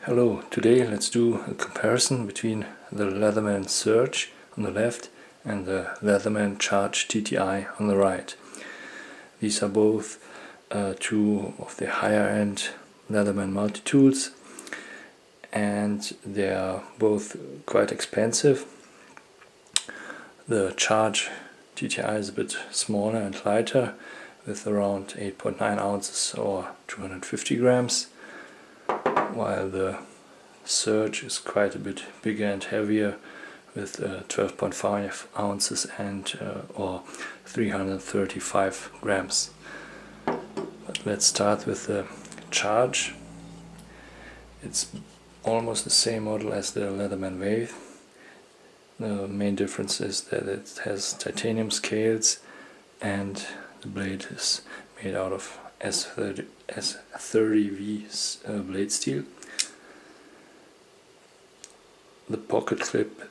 Hello, today let's do a comparison between the Leatherman Surge on the left and the Leatherman Charge TTI on the right. These are both two of the higher end Leatherman multi-tools, and they are both quite expensive. The Charge TTI is a bit smaller and lighter, with around 8.9 ounces or 250 grams. While the Surge is quite a bit bigger and heavier, with 12.5 ounces and or 335 grams. But let's start with the Charge. It's almost the same model as the Leatherman Wave. The main difference is that it has titanium scales and the blade is made out of S30V blade steel. The pocket clip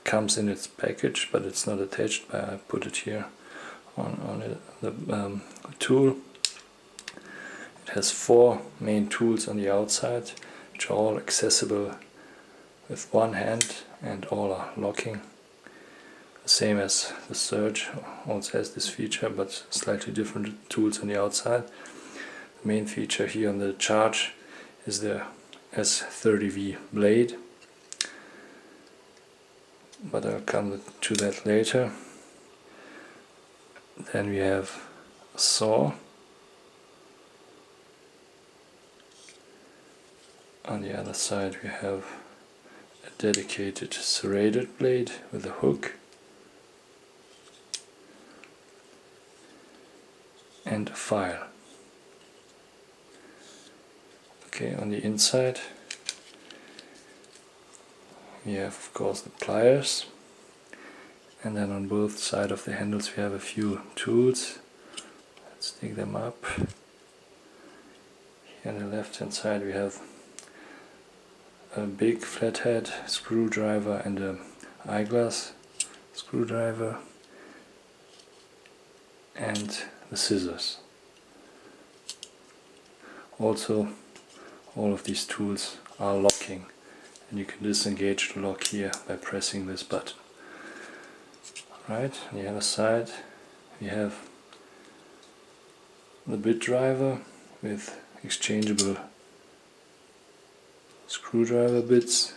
comes in its package, but it's not attached. I put it here on the tool. It has 4 main tools on the outside, which are all accessible with one hand and all are locking. The same as the Surge also has this feature, but slightly different tools on the outside. The main feature here on the Charge is the S30V blade, but I'll come to that later. Then we have a saw. On the other side we have a dedicated serrated blade with a hook and a file. Okay, on the inside we have of course the pliers, and then on both sides of the handles we have a few tools. Let's dig them up. Here on the left hand side we have a big flathead screwdriver and an eyeglass screwdriver and the scissors. Also, all of these tools are locking, and you can disengage the lock here by pressing this button. Right, on the other side we have the bit driver with exchangeable screwdriver bits.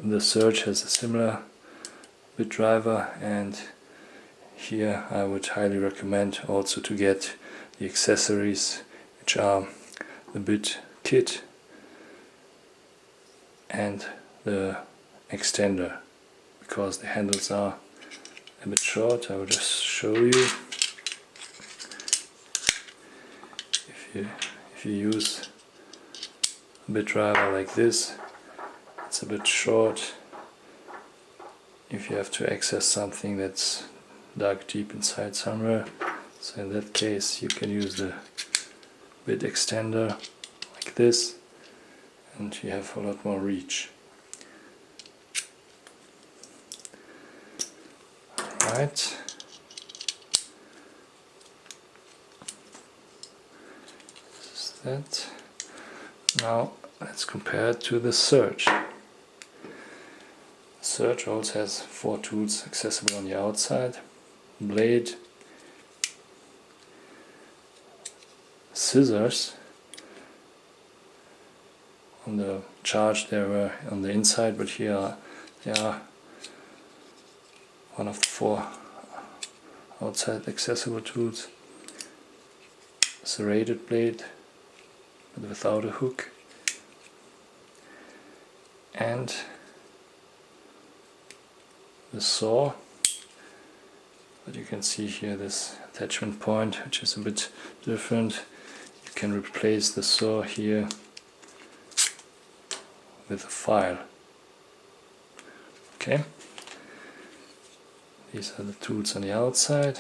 The Surge has a similar bit driver, and here I would highly recommend also to get the accessories, which are the bit kit and the extender, because the handles are a bit short. I will just show you. If you use a bit driver like this, it's a bit short. If you have to access something that's dug deep inside somewhere, so in that case you can use the bit extender like this, and you have a lot more reach. Right. This is that. Now let's compare it to the Surge. The Surge also has 4 tools accessible on the outside: blade, scissors. On the Charge they were on the inside, but here they are one of the 4 outside accessible tools. Serrated blade, but without a hook, and the saw. But you can see here this attachment point, which is a bit different. You can replace the saw here with a file. Okay, these are the tools on the outside.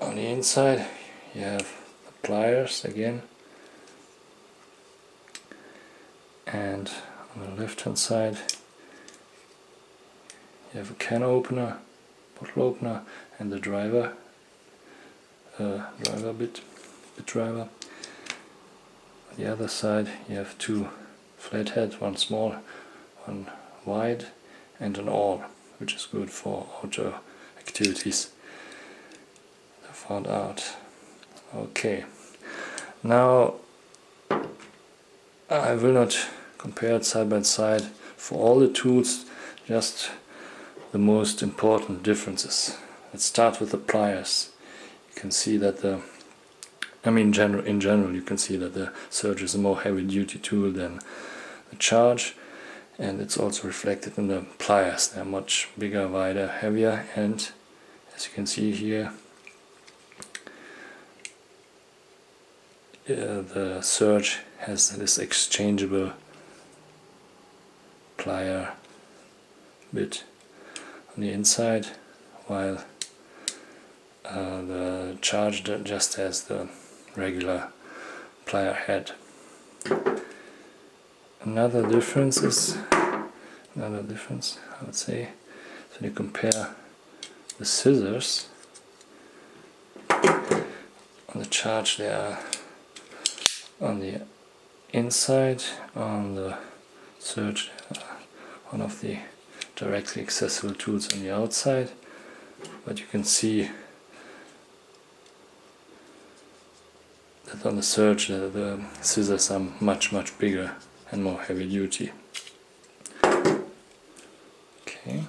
On the inside you have the pliers again, and on the left hand side you have a can opener, bottle opener, and the driver bit. bit driver. On the other side you have two flathead, one small, one wide, and an awl, which is good for outdoor activities. I found out. Okay, now I will not compare it side by side for all the tools, just the most important differences. Let's start with the pliers. You can see that in general you can see that the Surge is a more heavy duty tool than the Charge, and it's also reflected in the pliers. They're much bigger, wider, heavier, and as you can see here, the Surge has this exchangeable plier bit on the inside, while the Charge just has the regular plier head. Another difference, I would say, so you compare the scissors. On the Charge they are on the inside, on the Surge one of the directly accessible tools on the outside, but you can see that on the Surge the scissors are much bigger and more heavy duty. Okay.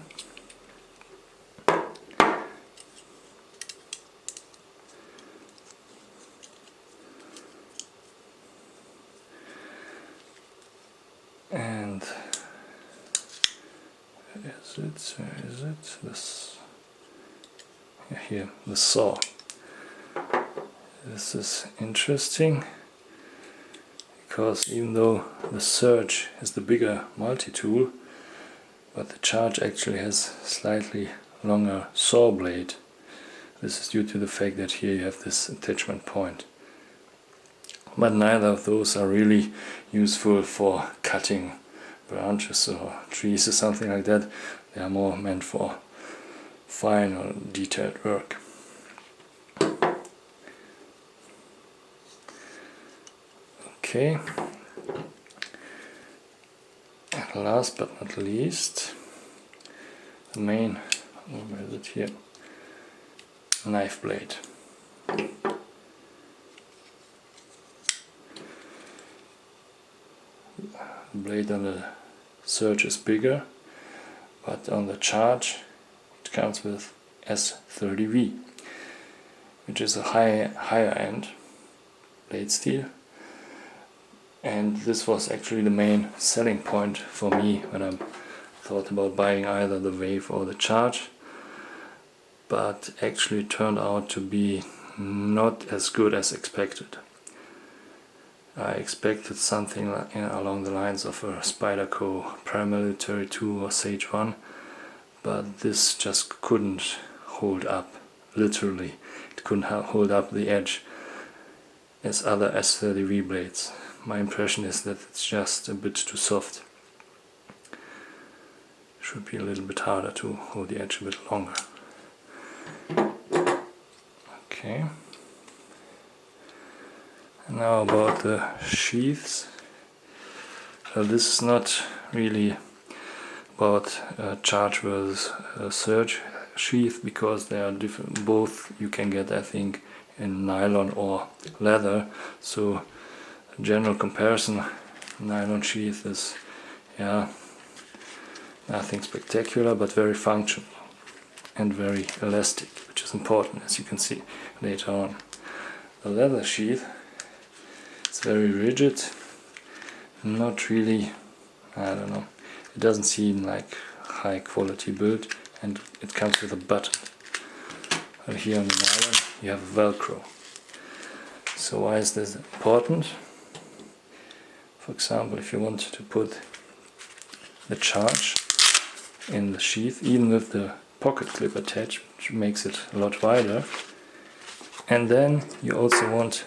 And where is it? This here, the saw. This is interesting because even though the Surge is the bigger multi-tool, but the Charge actually has slightly longer saw blade. This is due to the fact that here you have this attachment point. But neither of those are really useful for cutting branches or trees or something like that. They are more meant for fine or detailed work. Okay, and last but not least, the main, where is it here, knife blade. The blade on the Surge is bigger, but on the Charge it comes with S30V, which is a higher end blade steel. And this was actually the main selling point for me when I thought about buying either the Wave or the Charge, but actually turned out to be not as good as expected. I expected something along the lines of a Spyderco Paramilitary 2 or Sage 1, but this just couldn't hold up, literally. It couldn't hold up the edge as other S30V blades. My impression is that it's just a bit too soft. Should be a little bit harder to hold the edge a bit longer. Okay. And now about the sheaths. This is not really about Charge versus Surge sheath, because they are different. Both you can get, I think, in nylon or leather. So general comparison, nylon sheath is nothing spectacular, but very functional and very elastic, which is important, as you can see later on. The leather sheath is very rigid, not really, I don't know, it doesn't seem like high quality build, and it comes with a button. But here on the nylon you have Velcro. So why is this important? For example, if you want to put the Charge in the sheath, even with the pocket clip attached, which makes it a lot wider, and then you also want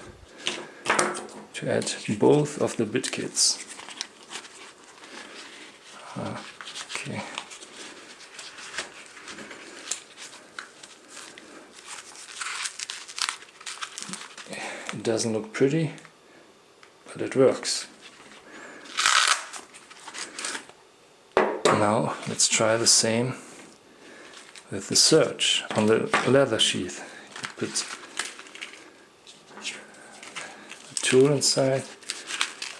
to add both of the bit kits. Okay. It doesn't look pretty, but it works. Now let's try the same with the Surge on the leather sheath. You put the tool inside,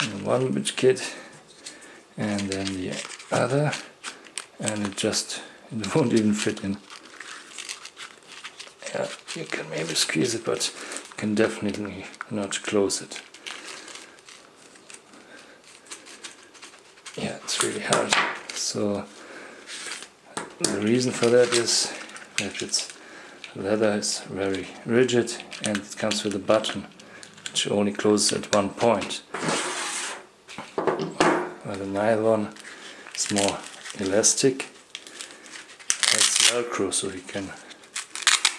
and one bit kit, and then the other, and it won't even fit in. Yeah, you can maybe squeeze it, but you can definitely not close it. Yeah, it's really hard. So the reason for that is that leather is very rigid, and it comes with a button which only closes at one point. While the nylon is more elastic, it's Velcro, so you can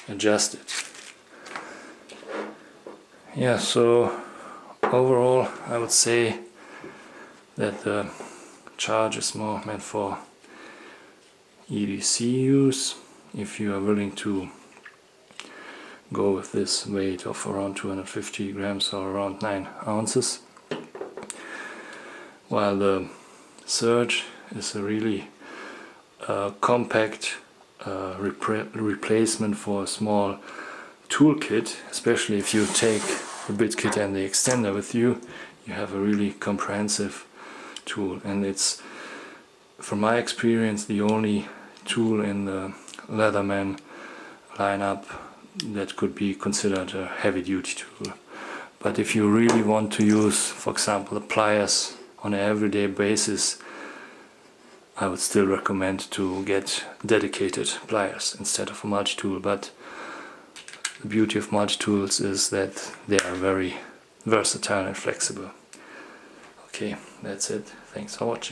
adjust it. Yeah, so overall I would say that the Charge is more meant for EDC use, if you are willing to go with this weight of around 250 grams or around 9 ounces. While the Surge is a really compact replacement for a small toolkit, especially if you take the bit kit and the extender with you. You have a really comprehensive tool, and it's, from my experience, the only tool in the Leatherman lineup that could be considered a heavy duty tool. But if you really want to use, for example, the pliers on an everyday basis, I would still recommend to get dedicated pliers instead of a multi-tool. But the beauty of multi-tools is that they are very versatile and flexible. Okay, that's it. Thanks for watching.